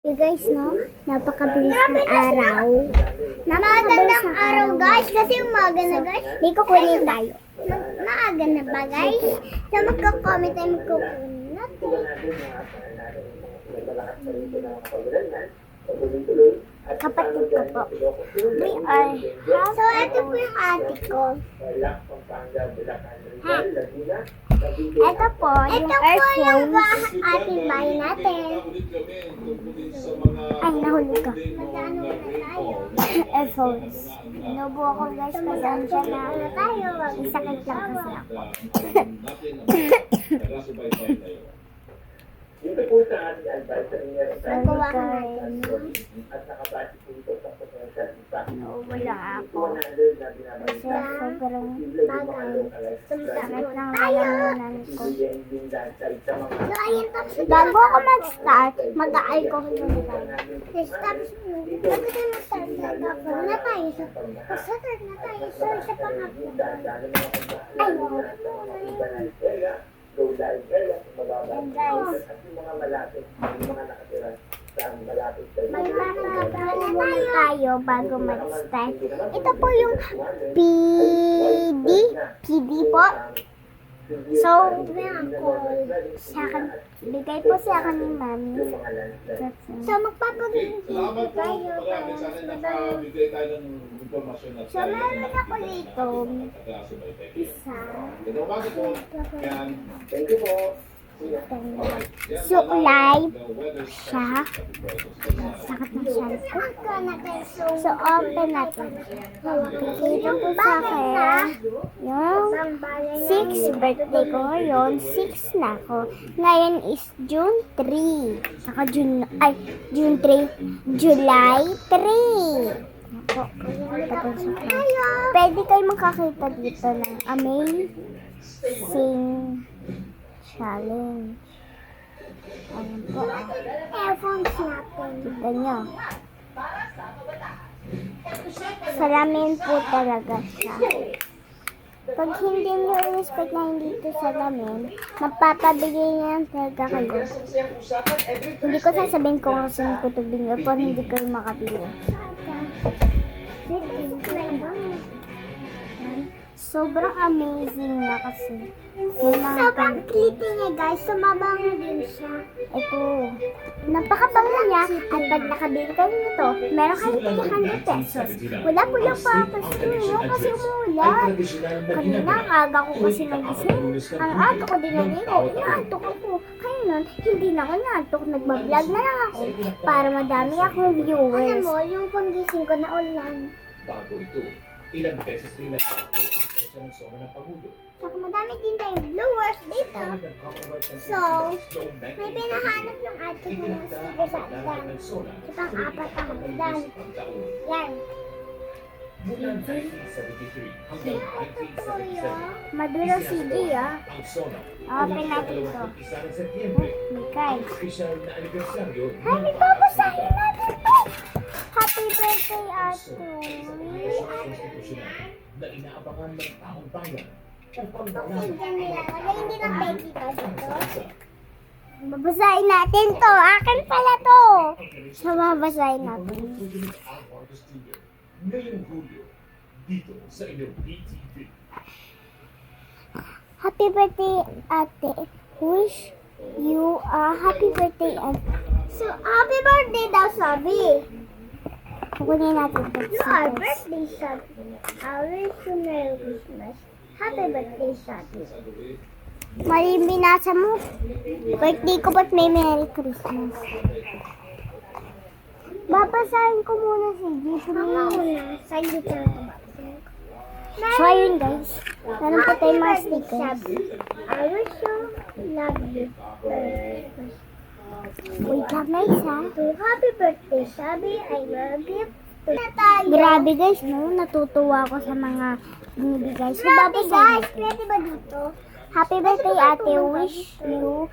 You guys, no? Napakabilis ng araw. Napakabilis ng araw, guys. Kasi umaga na, guys. May kukunin tayo. Maaga na ba, guys? So, magka-comment tayo, magkukunin natin. Kapatid ko po. We are So, ito po yung ate ko. Ha? Ito po yung ating bahay natin. Ay, nahulog ka. Magkano na tayo? Earphones. Inubo ako, guys, pasensya na. Tayo. Isakit lang kasi ako. Yung po sa ating advice sa inyo at nakapati po ito sa potential impact. Wala ako. 100 na binabalik. Kasi sobrang bagay. Sakit ng lalamunan ko. So, ayun po. Bago ako mag-start, mag-alcohol muna tayo. Tapos, bago tayo mag-start, mag-alcohol na tayo. Start na tayo. So, isa pa nga po. Ay, So, dahil kaya, mababa and guys, at yung mga malapit, yung mga nakatira sa malapit sa magmamagano muna tayo bago mag-start. Ito po yung PD po. So, sa akin, bigay po sa akin ni Mami. So, magpapabigay po tayo. So, meron ako dito. Isa. Thank you po. So, live siya. Sakit na siya. So, open natin. Bigay po sa akin. Yung 6th birthday ko ngayon. 6 na ako. Ngayon is June 3. Saka June 3. July 3. Ako. Pwede kayo makakita dito ng amazing challenge. Ayan po. Earphones natin. Kita nyo. Salamin po talaga siya. Pag hindi nyo i-respect na hindi ito salamin, magpapabigay niya talaga kayo. Hindi ko sasabihin kung saan ko ito binigay po, hindi kayo makabili. Sobrang amazing na kasi. Sobrang pretty niya, guys. Sumabang din siya. Ito. Napakabango niya. At pag nakabili kayo nito, meron kayo 300 pesos. Wala po lang papasin kasi umulan. Kanina, ang aga ko kasi nagising. Ang aga ko din naligo. Inaantok ako. Kaya nun, hindi na ako naantok. Nagbablog na lang ako para madami akong viewers. Alam mo, yung panggising ko na ulan. Bago ito, ilang beses rin nagpapos ang presyo ng soma ng Pangulo. Saka madami din tayong viewers dito. So, may pinahanap yung ate ko ng sticker sa adan. Sa pang-apat ang adan. Yan. Mula 1973 hanggang 1977, Maduro CD, ah. ang SONA Open natin ito. isa ng Setyembre, Mikay. ang espesyal na anibersaryo Happy babasahin natin ito! Happy birthday, Ate. konstitusyonal na inaabangan ng taong bayan upang Pakinggan nila. Wala hindi na pwede ito dito. Babasahin natin to. Akin pala to. So, babasahin natin. ngayong Hulyo dito sa inyong PTV. Happy birthday, Ate. Wish you a happy birthday. So, happy birthday daw, sabi. Kukunin natin ito. You are birthday, sabi. I wish you Merry Christmas. Happy birthday, sabi. Mali binasa mo. Birthday ko ba't may Merry Christmas? Babasahin ko muna si Jesus. Sa iyo talaga babasahin ko. So, ayun guys. Meron po tayong mga stickers. I wish you love you. Wait lang guys ha. Happy birthday, Sabi. I love you. Grabe guys, no? Natutuwa ako sa mga binibigay. So, babasahin natin. Pwede ba dito? Happy birthday, Ate. Wish you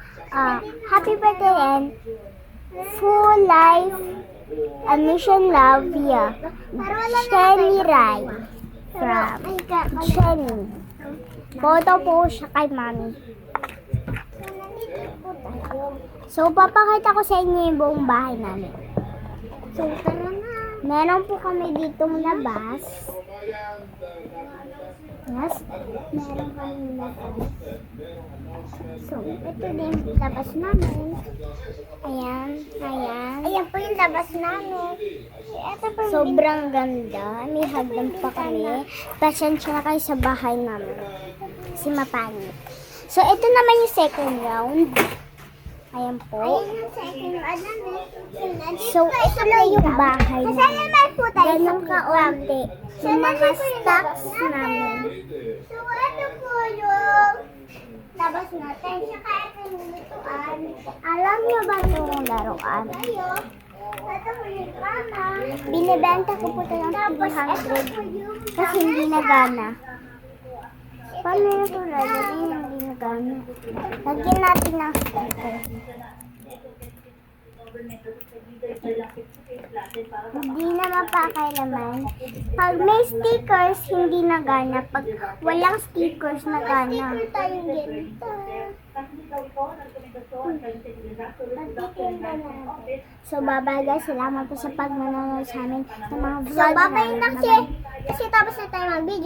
happy birthday and full life. Mission love ya. Shelly Rai. From Jenny. Photo po siya kay Mami. Nandito po tayo. So, papakita ko sa inyo yung buong bahay namin. So, tara na. Meron po kami ditong labas. Yes, meron kami labas. So, ito din yung labas namin. Ayan, ayan. Ayan po yung labas namin. Ito po yung sobrang ganda. May hagdan pa kami. Pasensya na kayo sa bahay namin. Si Mapani. So, ito naman yung second round. Ayan po. Ayan yung second round namin. So, ito na yung bahay namin. Ganun kaunti. Yung mga stocks namin. So, ano po yung labas natin? Saka ito yung lutuan. Alam niyo ba itong laruan? Ito po yung kama. Binibenta ko po ito ng 200 kasi hindi nagana. Paano yung ito lalagyan? Hindi nagana. Lagyan natin ng sticker. Hindi na mapakailaman. Pag may stickers, hindi nagana. Pag walang stickers, nagana. Sticker tayo ganito. So, bye-bye guys. Salamat po sa pagmanonood sa amin ng mga vlog. So, bye-bye na kasi tapos na tayo mag-video.